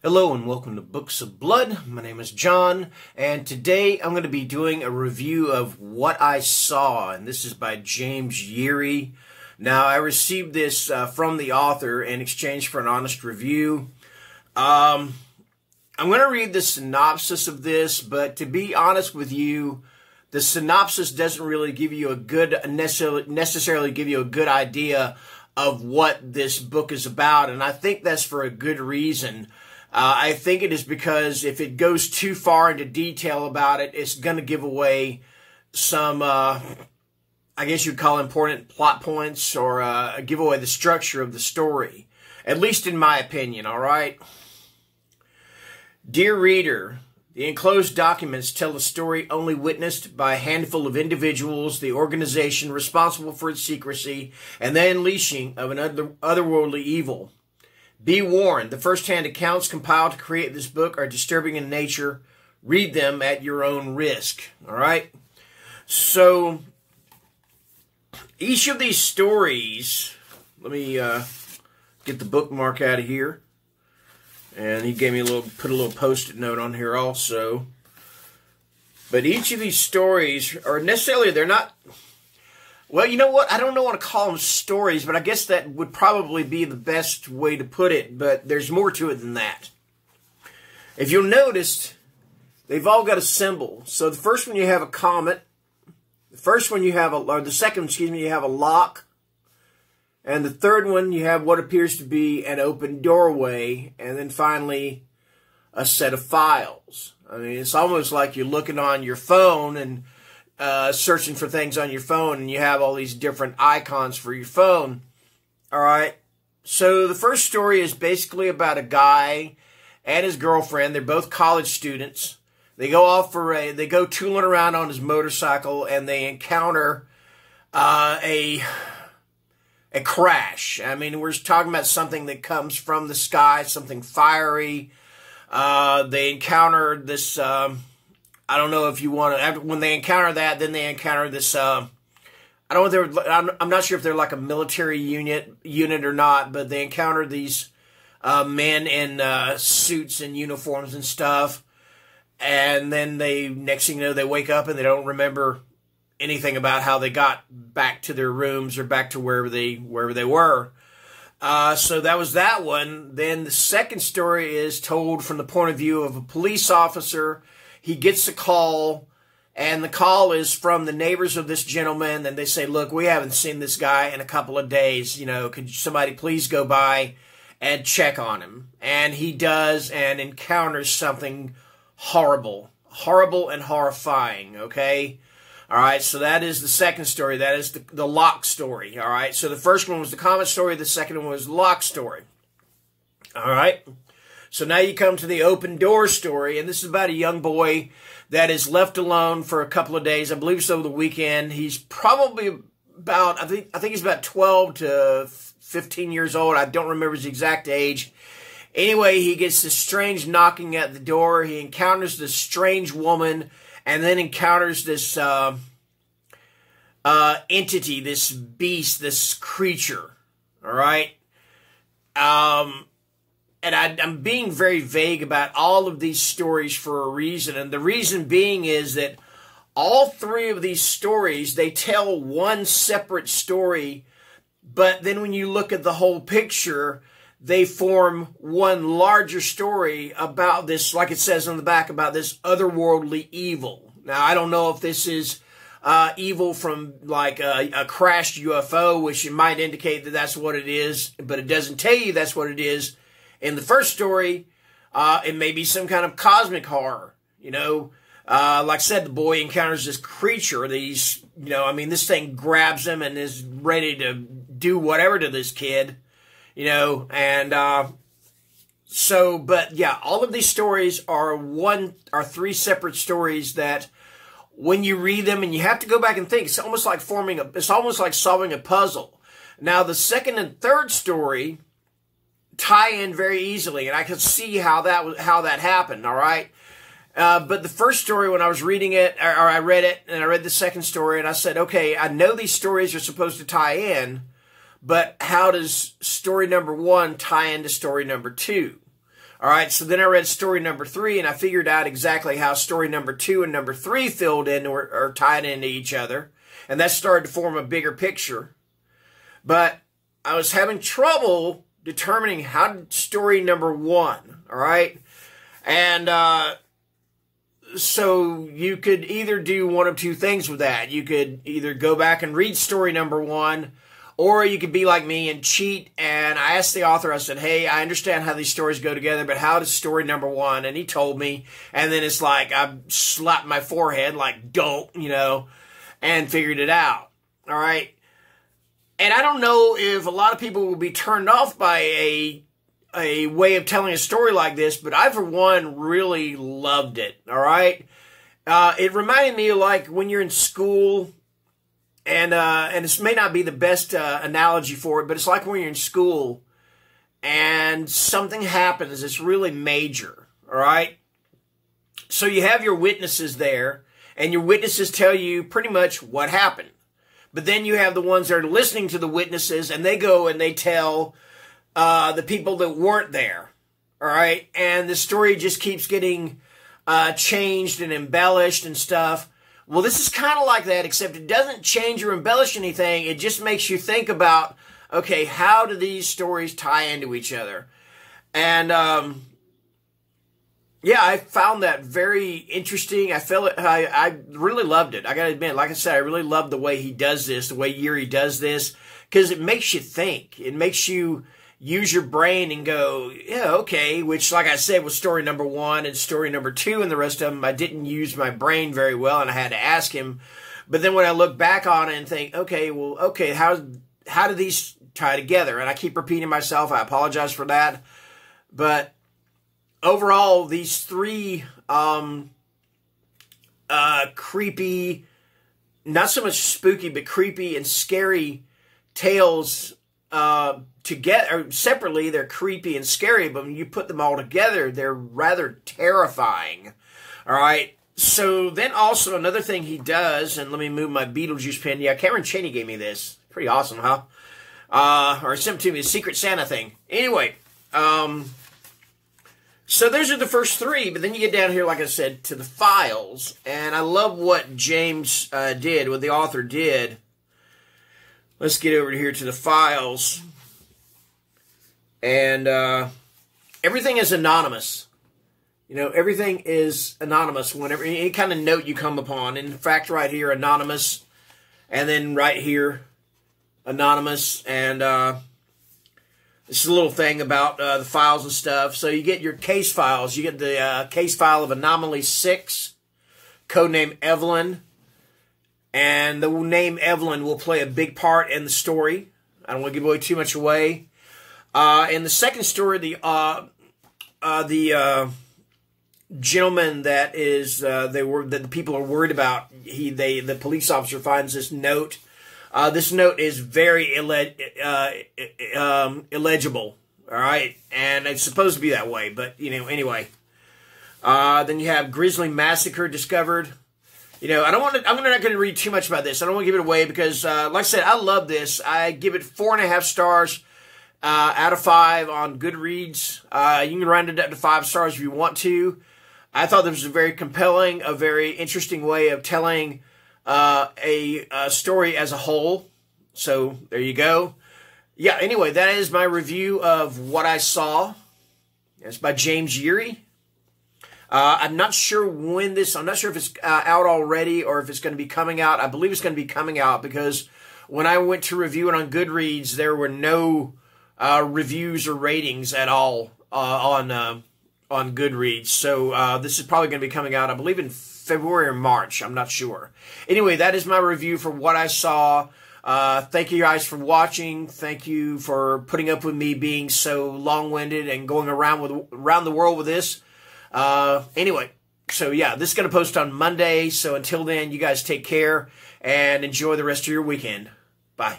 Hello and welcome to Books of Blood. My name is John, and today I'm going to be doing a review of What I Saw, and this is by James Yeary. Now, I received this from the author in exchange for an honest review. I'm going to read the synopsis of this, but to be honest with you, the synopsis doesn't really give you a good, necessarily give you a good idea of what this book is about, and I think that's for a good reason. I think it is because if it goes too far into detail about it, it's going to give away some, I guess you'd call important plot points or give away the structure of the story. At least in my opinion, all right? Dear reader, the enclosed documents tell a story only witnessed by a handful of individuals, the organization responsible for its secrecy, and the unleashing of an otherworldly evil. Be warned, the first-hand accounts compiled to create this book are disturbing in nature. Read them at your own risk. All right? So, each of these stories, let me get the bookmark out of here. And he gave me put a little post-it note on here also. But each of these stories are necessarily, they're not... Well, you know what? I don't know what to call them stories, but I guess that would probably be the best way to put it, but there's more to it than that. If you'll notice, they've all got a symbol. So the first one you have a comet, the second, you have a lock, and the third one you have what appears to be an open doorway, and then finally a set of files. I mean, it's almost like you're looking on your phone and searching for things on your phone, and you have all these different icons for your phone. All right. So the first story is basically about a guy and his girlfriend. They're both college students. They go they go tooling around on his motorcycle, and they encounter a crash. I mean, we're talking about something that comes from the sky, something fiery. They encounter this. I don't know if you want to, when they encounter that, then they encounter this, I'm not sure if they're like a military unit or not, but they encounter these men in suits and uniforms and stuff, and then next thing you know, they wake up and they don't remember anything about how they got back to their rooms or back to wherever they were. So that was that one. Then the second story is told from the point of view of a police officer. He gets a call, and the call is from the neighbors of this gentleman, and they say, look, we haven't seen this guy in a couple of days. You know, could somebody please go by and check on him? And he does, and encounters something horrible and horrifying, okay? All right, so that is the second story. That is the lock story, all right? So the first one was the comet story. The second one was the lock story, all right? So now you come to the open door story, and this is about a young boy that is left alone for a couple of days. I believe it's over the weekend. He's probably about, I think he's about 12 to 15 years old. I don't remember his exact age. Anyway, he gets this strange knocking at the door. He encounters this strange woman, and then encounters this entity, this beast, this creature. All right? And I'm being very vague about all of these stories for a reason. And the reason being is that all three of these stories, they tell one separate story. But then when you look at the whole picture, they form one larger story about this, like it says on the back, about this otherworldly evil. Now, I don't know if this is evil from like a crashed UFO, which it might indicate that that's what it is. But it doesn't tell you that's what it is. In the first story, it may be some kind of cosmic horror, you know. Like I said, the boy encounters this creature. This thing grabs him and is ready to do whatever to this kid, you know. And but yeah, all of these stories are three separate stories that when you read them, and you have to go back and think, it's almost like solving a puzzle. Now, the second and third story tie in very easily, and I could see how that happened, all right? But the first story, when I was reading it, or I read it, and I read the second story, and I said, okay, I know these stories are supposed to tie in, but how does story number one tie into story number two? All right, so then I read story number 3, and I figured out exactly how story number 2 and number 3 filled in or tied into each other. And that started to form a bigger picture. But I was having trouble determining how did story number 1, all right? And so you could either do one of two things with that. You could either go back and read story number 1, or you could be like me and cheat. And I asked the author, I said, hey, I understand how these stories go together, but how does story number 1? And he told me. And then it's like I slapped my forehead like, don't, and figured it out. All right. And I don't know if a lot of people will be turned off by a way of telling a story like this, but I, for one, really loved it. All right. It reminded me of like when you're in school. And this may not be the best analogy for it, but it's like when you're in school and something happens that's really major, all right? So you have your witnesses there, and your witnesses tell you pretty much what happened. But then you have the ones that are listening to the witnesses, and they go and they tell the people that weren't there, all right? And the story just keeps getting changed and embellished and stuff. Well, this is kind of like that, except it doesn't change or embellish anything. It just makes you think about, okay, how do these stories tie into each other? And, yeah, I found that very interesting. I really loved it. I got to admit, like I said, I really love the way he does this, the way Yuri does this, because it makes you think. It makes you use your brain and go, yeah, okay, which, like I said, was story number 1 and story number 2, and the rest of them, I didn't use my brain very well, and I had to ask him. But then when I look back on it and think, okay, how do these tie together? And I keep repeating myself. I apologize for that. But overall, these 3 creepy, not so much spooky, but creepy and scary tales together, or separately, they're creepy and scary, but when you put them all together, they're rather terrifying. All right. So then also another thing he does, and let me move my Beetlejuice pen. Yeah, Cameron Chaney gave me this. Pretty awesome, huh? Or sent to me, a Secret Santa thing. Anyway, so those are the first 3, but then you get down here, like I said, to the files, and I love what James did, what the author did. Let's get over here to the files. And everything is anonymous. Everything is anonymous whenever any kind of note you come upon. In fact, right here, anonymous. And then right here, anonymous. And this is a little thing about the files and stuff. So you get your case files. You get the case file of Anomaly 6, codename Evelyn. And the name Evelyn will play a big part in the story. I don't want to give away too much away. In the second story, the gentleman that is that the people are worried about, the police officer finds this note. This note is very illegible. All right, and it's supposed to be that way, but anyway. Then you have Grisly Massacre discovered. I'm not going to read too much about this. I don't want to give it away because, like I said, I love this. I give it 4.5 stars out of 5 on Goodreads. You can round it up to 5 stars if you want to. I thought this was a very compelling, a very interesting way of telling a story as a whole. So there you go. Yeah, anyway, that is my review of what I saw. It's by James Yuri. I'm not sure when I'm not sure if it's out already or if it's going to be coming out. I believe it's going to be coming out because when I went to review it on Goodreads, there were no reviews or ratings at all on Goodreads. So this is probably going to be coming out, I believe, in February or March. I'm not sure. Anyway, that is my review for what I saw. Thank you guys for watching. Thank you for putting up with me being so long-winded and going around the world with this. Anyway, so yeah, this is going to post on Monday. So until then, you guys take care and enjoy the rest of your weekend. Bye.